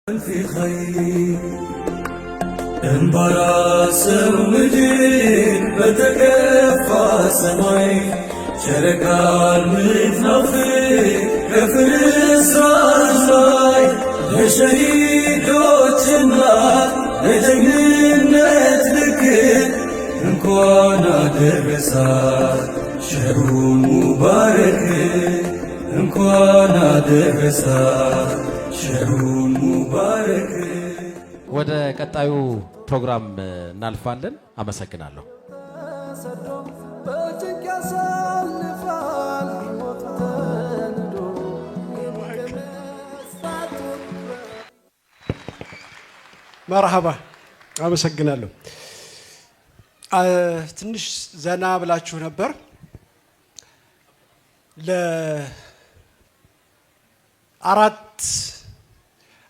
في خير انبراس مدين بتكفى سماي شركان متنفي كفرس رازاي لشهيدوتنا لجنة ذكر انكوان درسات شهر مبارك እንኳን አደረሳት ሸሩን ሙባረክ። ወደ ቀጣዩ ፕሮግራም እናልፋለን። አመሰግናለሁ። መርሐባ አመሰግናለሁ። ትንሽ ዘና ብላችሁ ነበር።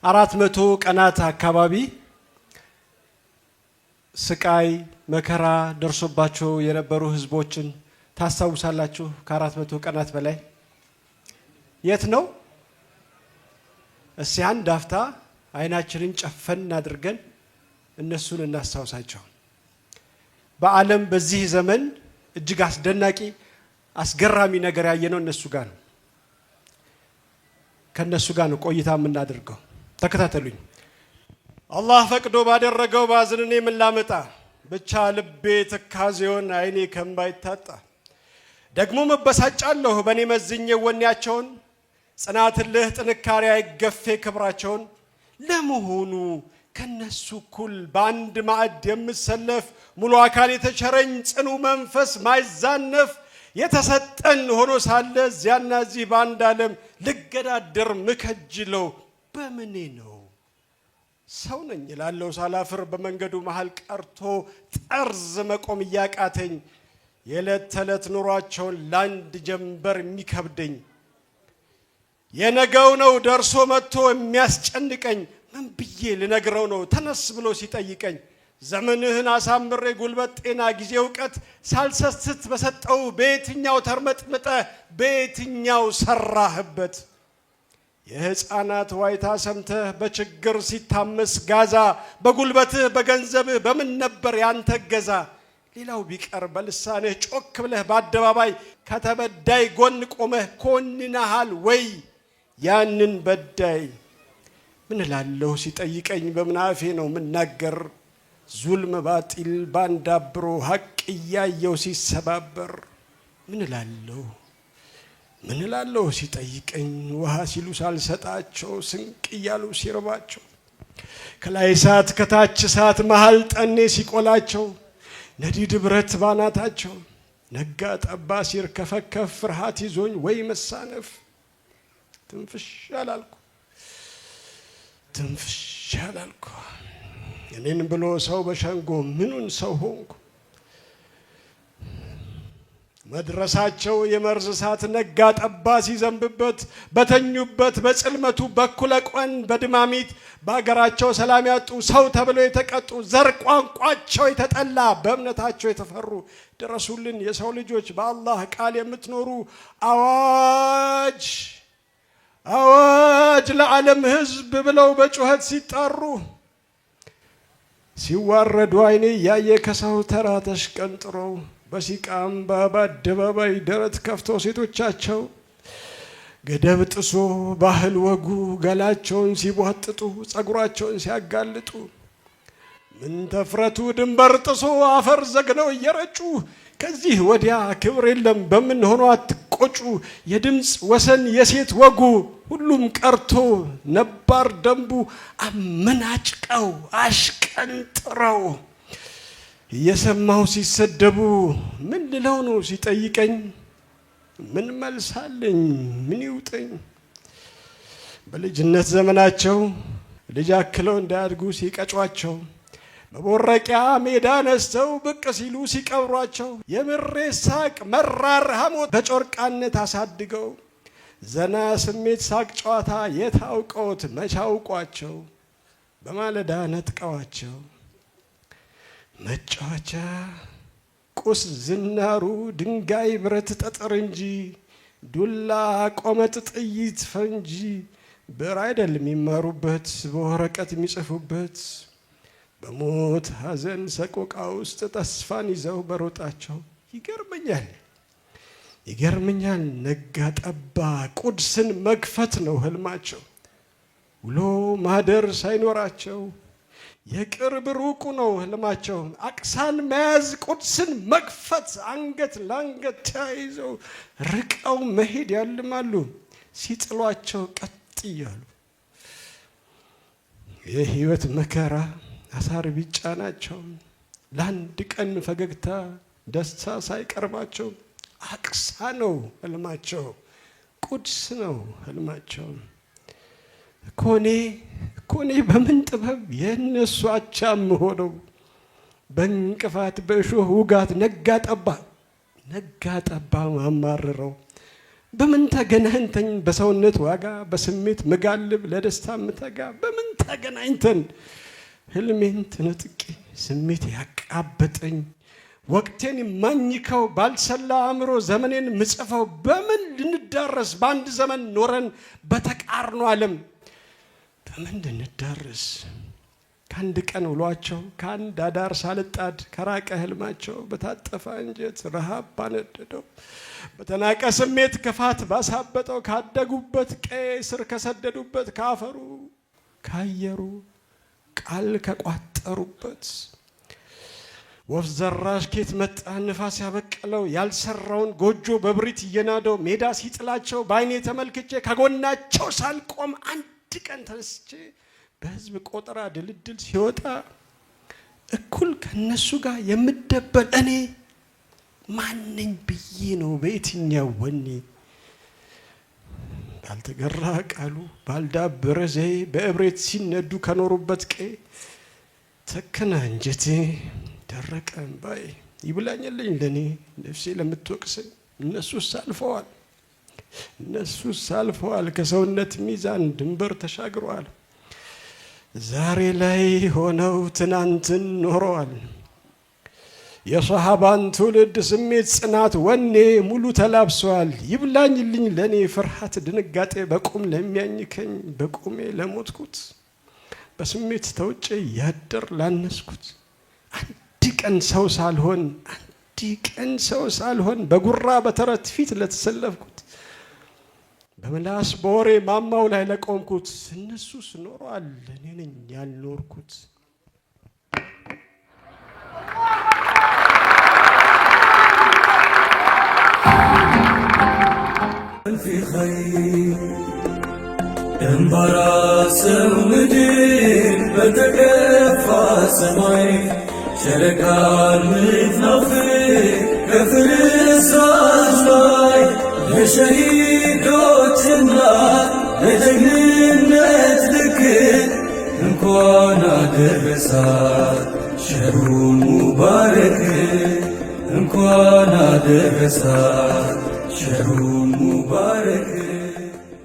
አራት መቶ ቀናት አካባቢ ስቃይ መከራ ደርሶባቸው የነበሩ ህዝቦችን ታስታውሳላችሁ። ከ400 ቀናት በላይ የት ነው? እስኪ አንድ አፍታ አይናችንን ጨፈን አድርገን እነሱን እናስታውሳቸው። በዓለም በዚህ ዘመን እጅግ አስደናቂ አስገራሚ ነገር ያየነው እነሱ ጋር ነው። ከነሱ ጋር ነው ቆይታ የምናደርገው። ተከታተሉኝ። አላህ ፈቅዶ ባደረገው ባዝንኔ ምን ላመጣ ብቻ ልቤ ትካዜውን አይኔ ከእንባ ይታጣ። ደግሞ መበሳጫለሁ በእኔ መዝኜ ወኔያቸውን ጽናትልህ ጥንካሬ አይገፌ ክብራቸውን። ለመሆኑ ከነሱ እኩል በአንድ ማዕድ የምሰለፍ ሙሉ አካል የተቸረኝ ጽኑ መንፈስ ማይዛነፍ የተሰጠን ሆኖ ሳለ እዚያና እዚህ በአንድ ዓለም ልገዳደር ምከጅለው በምኔ ነው? ሰው ነኝ እላለሁ ሳላፍር በመንገዱ መሃል ቀርቶ ጠርዝ መቆም እያቃተኝ የዕለት ተዕለት ኑሯቸውን ላንድ ጀንበር የሚከብደኝ የነገው ነው ደርሶ መጥቶ የሚያስጨንቀኝ። ምን ብዬ ልነግረው ነው ተነስ ብሎ ሲጠይቀኝ? ዘመንህን አሳምሬ ጉልበት ጤና ጊዜ እውቀት ሳልሰስት በሰጠው በየትኛው ተርመጥምጠ በየትኛው ሰራህበት? የሕፃናት ዋይታ ሰምተህ በችግር ሲታመስ ጋዛ በጉልበትህ በገንዘብህ በምን ነበር ያንተ ገዛ? ሌላው ቢቀር በልሳንህ ጮክ ብለህ በአደባባይ ከተበዳይ ጎን ቆመህ ኮንነሃል ወይ ያንን በዳይ? ምን እላለሁ ሲጠይቀኝ በምናፌ ነው ምናገር? ዙልም ባጢል ባንዳብሮ ሀቅ እያየው ሲሰባበር ምን እላለሁ ሲጠይቀኝ ውሃ ሲሉ ሳልሰጣቸው ስንቅ እያሉ ሲርባቸው ከላይ እሳት ከታች እሳት መሃል ጠኔ ሲቆላቸው ነዲድ ብረት ባናታቸው ነጋ ጠባ ሲርከፈከፍ ፍርሃት ይዞኝ ወይ መሳነፍ ትንፍሽ አላልኩ እኔን ብሎ ሰው በሸንጎ ምኑን ሰው ሆንኩ? መድረሳቸው የመርዝ እሳት ነጋ ጠባ ሲዘንብበት በተኙበት በጽልመቱ በኩለ ቀን በድማሚት በአገራቸው ሰላም ያጡ ሰው ተብለው የተቀጡ ዘር ቋንቋቸው የተጠላ በእምነታቸው የተፈሩ ድረሱልን የሰው ልጆች በአላህ ቃል የምትኖሩ አዋጅ ለዓለም ሕዝብ ብለው በጩኸት ሲጣሩ ሲዋረዱ አይኔ ያየ ከሰው ተራ ተሽቀንጥረው በሲቃም በአደባባይ ደረት ከፍተው ሴቶቻቸው ገደብ ጥሶ ባህል ወጉ ገላቸውን ሲቧጥጡ ጸጉራቸውን ሲያጋልጡ ምን ተፍረቱ ድንበር ጥሶ አፈር ዘግነው እየረጩ ከዚህ ወዲያ ክብር የለም በምን ሆኖ አትቆጩ። የድምፅ ወሰን የሴት ወጉ ሁሉም ቀርቶ ነባር ደንቡ አመናጭቀው አሽቀንጥረው እየሰማው ሲሰደቡ ምን ልለው ነው ሲጠይቀኝ? ምን መልሳለኝ ምን ይውጠኝ? በልጅነት ዘመናቸው ልጅ አክለው እንዳያድጉ ሲቀጯቸው በቦረቂያ ሜዳ ነስተው ብቅ ሲሉ ሲቀብሯቸው የምሬ ሳቅ መራር ሐሞት በጮርቃነት አሳድገው ዘና ስሜት ሳቅ ጨዋታ የታውቀውት መቻውቋቸው በማለዳ ነጥቀዋቸው መጫወቻ ቁስ ዝናሩ ድንጋይ ብረት ጠጠር እንጂ ዱላ ቆመጥ ጥይት ፈንጂ ብዕር አይደለም የሚማሩበት በወረቀት የሚጽፉበት በሞት ሐዘን ሰቆቃ ውስጥ ተስፋን ይዘው በሮጣቸው ይገርመኛል። ነጋ ጠባ ቁድስን መክፈት ነው ህልማቸው። ውሎ ማደር ሳይኖራቸው የቅርብ ሩቁ ነው ህልማቸው። አቅሳን መያዝ ቁድስን መክፈት አንገት ለአንገት ተያይዘው ርቀው መሄድ ያልማሉ ሲጥሏቸው ቀጥ እያሉ። የህይወት መከራ አሳር ቢጫናቸው ለአንድ ቀን ፈገግታ ደስታ ሳይቀርባቸው አቅሳ ነው ህልማቸው፣ ቁድስ ነው ህልማቸው። ኮኔ በምን ጥበብ የእነሱ አቻ ሆነው በእንቅፋት በእሾህ ውጋት ነጋ ጠባ ማማርረው። በምን ተገናኝተን በሰውነት ዋጋ በስሜት ምጋልብ ለደስታ ምተጋ በምን ተገናኝተን ህልሜን ትነጥቄ ስሜት ያቃበጠኝ ወቅቴን ማኝከው ባልሰላ አእምሮ ዘመኔን ምጽፈው በምን ልንዳረስ በአንድ ዘመን ኖረን በተቃርኖ ዓለም በምን ልንዳረስ? ከአንድ ቀን ውሏቸው ከአንድ አዳር ሳልጣድ ከራቀ ህልማቸው በታጠፈ አንጀት ረሃብ ባነደደው በተናቀ ስሜት ክፋት ባሳበጠው ካደጉበት ቀዬ ስር ከሰደዱበት ካፈሩ ካየሩ ቃል ከቋጠሩበት ወፍ ዘራሽ ኬት መጣ ንፋስ ያበቀለው ያልሰራውን ጎጆ በብሪት እየናደው ሜዳ ሲጥላቸው በአይኔ ተመልክቼ ከጎናቸው ሳልቆም አንድ ቀን ተነስቼ በህዝብ ቆጠራ ድልድል ሲወጣ እኩል ከነሱ ጋር የምደበል እኔ ማንኝ ብዬ ነው በየትኛው ወኔ? ባልተገራ ቃሉ ባልዳበረ ዘዬ በእብሬት ሲነዱ ከኖሩበት ቀዬ ተከና እንጀቴ ደረቀ እምባዬ ይብላኝልኝ ለኔ ነፍሴ ለምትወቅሰኝ። እነሱስ አልፈዋል ከሰውነት ሚዛን ድንበር ተሻግረዋል። ዛሬ ላይ ሆነው ትናንትን ኖረዋል። የሶሃባን ትውልድ ስሜት ጽናት ወኔ ሙሉ ተላብሰዋል። ይብላኝልኝ ለኔ ፍርሃት ድንጋጤ በቁም ለሚያኝከኝ በቁሜ ለሞትኩት በስሜት ተውጬ ያደር ላነስኩት አንድ ቀን ሰው ሳልሆን በጉራ በተረት ፊት ለተሰለፍኩት በምላስ በወሬ ማማው ላይ ለቆምኩት እነሱስ ኖረዋል እኔ ነኝ ያልኖርኩት። في خير انبراسم مدين بتكفى سماي شركان متنافق كفرس راجلاي لشهيدوتنا لجنة ذكر እንኳን አደረሳት ሸሩ ሙባረክ እንኳን አደረሳት ሸሩ ሙባረክ